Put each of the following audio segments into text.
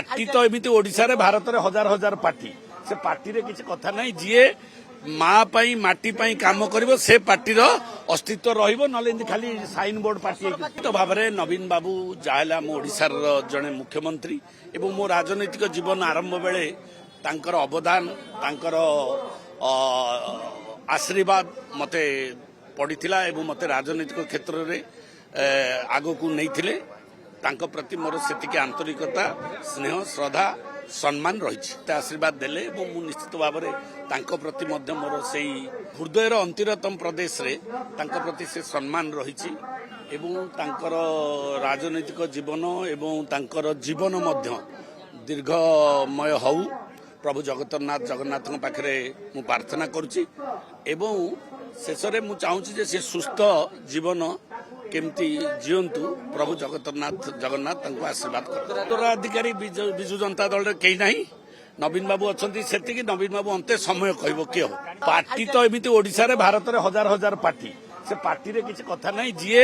Party तो एमती ओडिशा रे भारत रे हजार हजार पार्टी से पार्टी रे किसी कथा नहीं जीए माँ पाई माटी पाई काम करिवो से पार्टी रो अस्तित्व रहिबो नले खाली साइन बोर्ड पार्टी तो भाव में नवीन बाबू जाहला मो ओडिशार जड़े मुख्यमंत्री एवं मो राजनैतिक जीवन आरंभ बेले तांकर अवदान तांकर आशीर्वाद मते पड़ीथिला एवं मते राजनैतिक क्षेत्र रे आगो को नहीं तांको प्रति मोर सेतिके आंतरिकता स्नेह श्रद्धा सम्मान रही आशीर्वाद देले मु निश्चित भाव में तांको प्रति मध्य मोर से हृदयर अंतिरतम प्रदेश रे तांको प्रति से सम्मान रही एवं तांकर राजनैतिक जीवन एवं तांकर जीवन मध्य दीर्घमय हऊ प्रभु जगन्नाथ पाखरे मु प्रार्थना करुच्ची एवं शेष में मु चाहूँगी जे से सुस्थ जीवन केमती जीवंतु प्रभु जगन्नाथ आशीर्वाद कर उत्तराधिकारी विजु जनता दल रे कहीं नहीं नवीन बाबू अच्छा से नवीन बाबू अंते समय कह किए हो पार्टी तो एमती ओडिशा रे भारत रे हजार हजार पार्टी से पार्टी रे किसी कथा नहीं जीए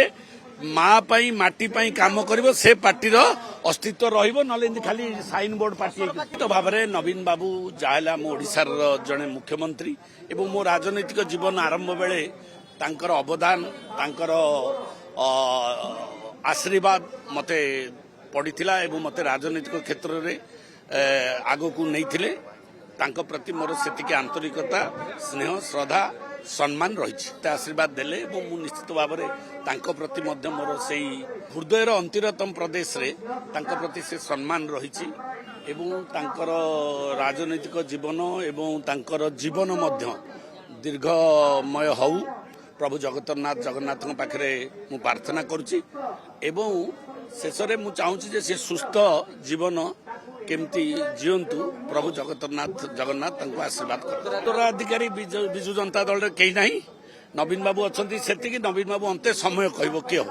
माँ पाई माटी पाई काम करिवो से पार्टी रो अस्तित्व रहिबो नले खाली साइन बोर्ड पार्टी तो भाव में नवीन बाबू जाहला मो ओडिशार जड़े मुख्यमंत्री एवं मो राजनैतिक जीवन आरंभ बेले तांकर अवदान तांकर आशीर्वाद मते पड़ीथिला एवं मते राजनैतिक क्षेत्र रे आगो को नहीं तांको प्रति मोर सेतिके आंतरिकता स्नेह श्रद्धा सम्मान रही आशीर्वाद देले मु निश्चित भाव में तांको प्रति मध्य मोर से हृदयर अंतिरतम प्रदेश रे तांको प्रति से सम्मान रही एवं तांकर राजनैतिक जीवन एवं तांकर जीवन मध्य दीर्घमय हऊ प्रभु जगन्नाथ पाखरे मु प्रार्थना करुच्ची एवं शेष में मु चाहूँगी जे से सुस्थ जीवन केमती जीवंतु प्रभु जगन्नाथ आशीर्वाद कर उत्तराधिकारी विजु जनता दल रे कहीं नहीं नवीन बाबू अच्छा से नवीन बाबू अंते समय कह किए हो।